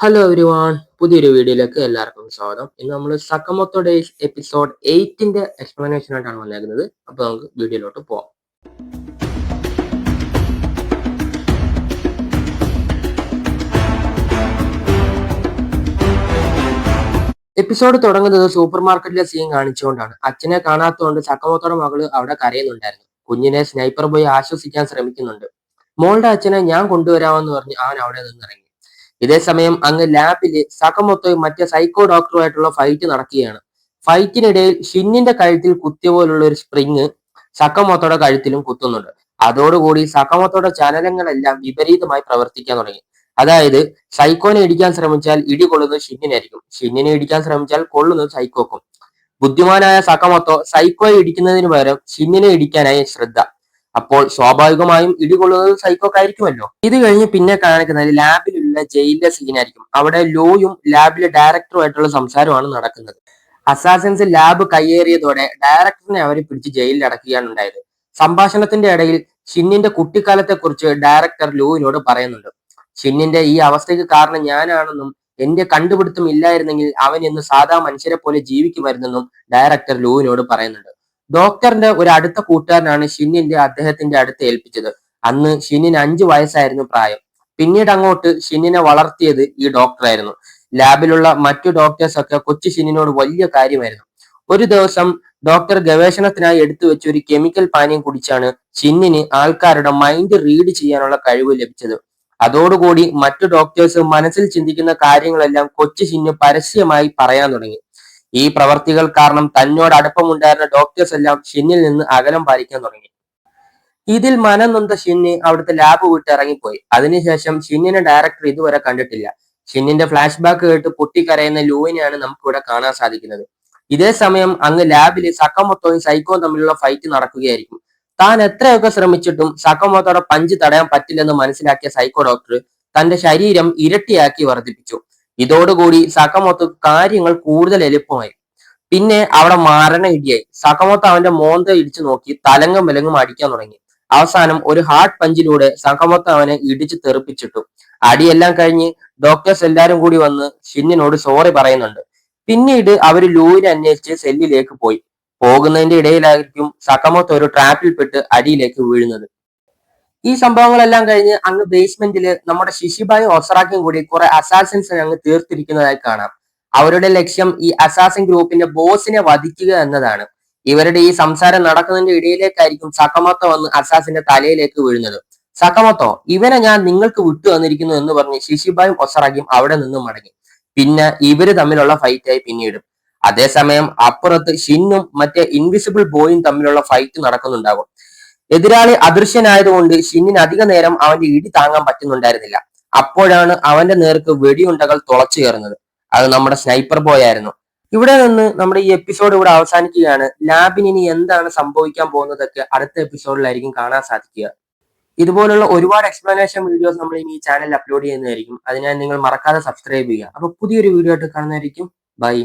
Hello every one, പുതിയൊരു വീഡിയോയിലേക്ക് എല്ലാവർക്കും സ്വാഗതം. ഇന്ന് നമ്മൾ സക്കമോത്തോ ഡേയ്സ് എപ്പിസോഡ് 8ന്റെ എക്സ്പ്ലനേഷൻ ആയിട്ടാണ് വന്നേക്കുന്നത്. അപ്പോൾ നമുക്ക് വീഡിയോയിലോട്ട് പോവാം. എപ്പിസോഡ് തുടങ്ങുന്നത് സൂപ്പർ മാർക്കറ്റിലെ സീൻ കാണിച്ചുകൊണ്ടാണ്. അച്ഛനെ കാണാത്തതുകൊണ്ട് സക്കമോത്തോയുടെ മകള് അവിടെ കരയുന്നുണ്ടായിരുന്നു. കുഞ്ഞിനെ സ്നൈപ്പർ ബോയ് ആശ്വസിക്കാൻ ശ്രമിക്കുന്നുണ്ട്. മോളുടെ അച്ഛനെ ഞാൻ കൊണ്ടുവരാമെന്ന് പറഞ്ഞ് അവൻ അവിടെ നിന്ന് ഇറങ്ങി. ഇതേ സമയം അങ്ങ് ലാബില് സകമൊത്തോയും മറ്റേ സൈക്കോ ഡോക്ടറുമായിട്ടുള്ള ഫൈറ്റ് നടക്കുകയാണ്. ഫൈറ്റിനിടയിൽ ഷിന്നിന്റെ കഴുത്തിൽ കുത്തിയ പോലുള്ള ഒരു സ്പ്രിങ് സക്കമോത്തോയുടെ കഴുത്തിലും കുത്തുന്നുണ്ട്. അതോടുകൂടി സക്കമോത്തോയുടെ ചലനങ്ങളെല്ലാം വിപരീതമായി പ്രവർത്തിക്കാൻ തുടങ്ങി. അതായത് സൈക്കോനെ ഇടിക്കാൻ ശ്രമിച്ചാൽ ഇടി കൊള്ളുന്നത് ഷിന്നിനായിരിക്കും, ഷിന്നിനെ ഇടിക്കാൻ ശ്രമിച്ചാൽ കൊള്ളുന്നത് സൈക്കോക്കും. ബുദ്ധിമാനായ സക്കമോത്തോ സൈക്കോയെ ഇടിക്കുന്നതിന് പകരം ഷിന്നിനെ ഇടിക്കാനായി ശ്രദ്ധ. അപ്പോൾ സ്വാഭാവികമായും ഇടികൊള്ളുന്നത് സൈക്കോക്കായിരിക്കുമല്ലോ. ഇത് കഴിഞ്ഞ് പിന്നെ കാണിക്കുന്നത് ലാബിലുള്ള ജയിലിലെ സീനായിരിക്കും. അവിടെ ലോയും ലാബിലെ ഡയറക്ടറുമായിട്ടുള്ള സംസാരമാണ് നടക്കുന്നത്. അസാസിൻസ് ലാബ് കയ്യേറിയതോടെ ഡയറക്ടറിനെ അവരെ പിടിച്ച് ജയിലിൽ അടക്കുകയാണ് ഉണ്ടായത്. സംഭാഷണത്തിന്റെ ഇടയിൽ ഷിന്നിന്റെ കുട്ടിക്കാലത്തെ കുറിച്ച് ഡയറക്ടർ ലോയിനോട് പറയുന്നുണ്ട്. ഷിന്നിന്റെ ഈ അവസ്ഥയ്ക്ക് കാരണം ഞാനാണെന്നും എന്റെ കണ്ടുപിടുത്തം ഇല്ലായിരുന്നെങ്കിൽ അവൻ ഇന്ന് സാധാ മനുഷ്യരെ പോലെ ജീവിക്കുമായിരുന്നെന്നും ഡയറക്ടർ ലോയിനോട് പറയുന്നുണ്ട്. ഡോക്ടറിന്റെ ഒരു അടുത്ത കൂട്ടുകാരനാണ് ഷിന്നിന്റെ അദ്ദേഹത്തിന്റെ അടുത്ത് ഏൽപ്പിച്ചത്. അന്ന് ഷിന്നിന് 5 വയസ്സായിരുന്നു പ്രായം. പിന്നീട് അങ്ങോട്ട് ഷിന്നിനെ വളർത്തിയത് ഈ ഡോക്ടറായിരുന്നു. ലാബിലുള്ള മറ്റു ഡോക്ടേഴ്സ് ഒക്കെ കൊച്ചു ഷിന്നിനോട് വലിയ കാര്യമായിരുന്നു. ഒരു ദിവസം ഡോക്ടർ ഗവേഷണത്തിനായി എടുത്തു വെച്ച ഒരു കെമിക്കൽ പാനീയം കുടിച്ചാണ് ഷിന്നിന് ആൾക്കാരുടെ മൈൻഡ് റീഡ് ചെയ്യാനുള്ള കഴിവ് ലഭിച്ചത്. അതോടുകൂടി മറ്റു ഡോക്ടേഴ്സ് മനസ്സിൽ ചിന്തിക്കുന്ന കാര്യങ്ങളെല്ലാം കൊച്ചു ഷിന്ന് പരസ്യമായി പറയാൻ തുടങ്ങി. ഈ പ്രവർത്തികൾ കാരണം തന്നോട് അടുപ്പമുണ്ടായിരുന്ന ഡോക്ടേഴ്സ് എല്ലാം ഷിന്നിൽ നിന്ന് അകലം പാലിക്കാൻ തുടങ്ങി. ഇതിൽ മനം നൊന്ത ഷിന്ന് അവിടുത്തെ ലാബ് വിട്ട് ഇറങ്ങിപ്പോയി. അതിനുശേഷം ഷിന്നിനെ ഡയറക്ടർ ഇതുവരെ കണ്ടിട്ടില്ല. ഷിന്നിന്റെ ഫ്ലാഷ് ബാക്ക് കേട്ട് പൊട്ടിക്കരയുന്ന ലൂവിനെയാണ് നമുക്ക് ഇവിടെ കാണാൻ സാധിക്കുന്നത്. ഇതേ സമയം അങ്ങ് ലാബിൽ സക്കമൊത്തോയും സൈക്കോയും തമ്മിലുള്ള ഫൈറ്റ് നടക്കുകയായിരിക്കും. താൻ എത്രയൊക്കെ ശ്രമിച്ചിട്ടും സക്കമൊത്തോയുടെ പഞ്ച് തടയാൻ പറ്റില്ലെന്ന് മനസ്സിലാക്കിയ സൈക്കോ ഡോക്ടർ തന്റെ ശരീരം ഇരട്ടിയാക്കി വർദ്ധിപ്പിച്ചു. ഇതോടുകൂടി സക്കമൊത്തോ കാര്യങ്ങൾ കൂടുതൽ എളുപ്പമായി. പിന്നെ അവിടെ മാരണ ഇടിയായി. സക്കമൊത്തോ അവന്റെ മോന്ത ഇടിച്ചു നോക്കി തലങ്ങും വിലങ്ങും അടിക്കാൻ തുടങ്ങി. അവസാനം ഒരു ഹാർഡ് പഞ്ചിലൂടെ സക്കമൊത്തോ അവനെ ഇടിച്ചു തെറിപ്പിച്ചിട്ടു. അടിയെല്ലാം കഴിഞ്ഞ് ഡോക്ടേഴ്സ് എല്ലാരും കൂടി വന്ന് ഷിന്നിനോട് സോറി പറയുന്നുണ്ട്. പിന്നീട് അവര് ലൂവിനെ അന്വേഷിച്ച് സെല്ലിലേക്ക് പോയി. പോകുന്നതിന്റെ ഇടയിലായിരിക്കും സക്കമൊത്തോ ഒരു ട്രാപ്പിൽപ്പെട്ട് അടിയിലേക്ക് വീഴുന്നത്. ഈ സംഭവങ്ങളെല്ലാം കഴിഞ്ഞ് അങ്ങ് ബേസ്മെന്റിൽ നമ്മുടെ ശിശിബായും ഒസറാക്കിയും കൂടി കുറെ അസാസിൻസിനെ അങ്ങ് തീർത്തിരിക്കുന്നതായി കാണാം. അവരുടെ ലക്ഷ്യം ഈ അസാസിൻ ഗ്രൂപ്പിന്റെ ബോസിനെ വധിക്കുക എന്നതാണ്. ഇവരുടെ ഈ സംസാരം നടക്കുന്നതിന്റെ ഇടയിലേക്കായിരിക്കും സക്കമോത്തോ വന്ന് അസാസിന്റെ തലയിലേക്ക് വീഴുന്നത്. സക്കമോത്തോ, ഇവനെ ഞാൻ നിങ്ങൾക്ക് വിട്ടു വന്നിരിക്കുന്നു എന്ന് പറഞ്ഞ് ശിശിബായും ഒസറാക്കിയും അവിടെ നിന്നും മടങ്ങി. പിന്നെ ഇവര് തമ്മിലുള്ള ഫൈറ്റായി പിന്നീട്. അതേസമയം അപ്പുറത്ത് ഷിന്നും മറ്റേ ഇൻവിസിബിൾ ബോയും തമ്മിലുള്ള ഫൈറ്റ് നടക്കുന്നുണ്ടാകും. എതിരാളി അദൃശ്യനായതുകൊണ്ട് ഷിന്നിന് അധിക നേരം അവന്റെ ഇടി താങ്ങാൻ പറ്റുന്നുണ്ടായിരുന്നില്ല. അപ്പോഴാണ് അവന്റെ നേർക്ക് വെടിയുണ്ടകൾ തുളച്ചു കയറുന്നത്. അത് നമ്മുടെ സ്നൈപ്പർ ബോയ് ആയിരുന്നു. ഇവിടെ നിന്ന് നമ്മുടെ ഈ എപ്പിസോഡ് ഇവിടെ അവസാനിക്കുകയാണ്. ലാബിന് ഇനി എന്താണ് സംഭവിക്കാൻ പോകുന്നതൊക്കെ അടുത്ത എപ്പിസോഡിലായിരിക്കും കാണാൻ സാധിക്കുക. ഇതുപോലുള്ള ഒരുപാട് എക്സ്പ്ലനേഷൻ വീഡിയോസ് നമ്മൾ ഇനി ഈ ചാനലിൽ അപ്ലോഡ് ചെയ്യുന്നതായിരിക്കും. അതിനാൽ നിങ്ങൾ മറക്കാതെ സബ്സ്ക്രൈബ് ചെയ്യുക. അപ്പൊ പുതിയൊരു വീഡിയോ ആയിട്ട് കാണുന്നതായിരിക്കും. ബൈ.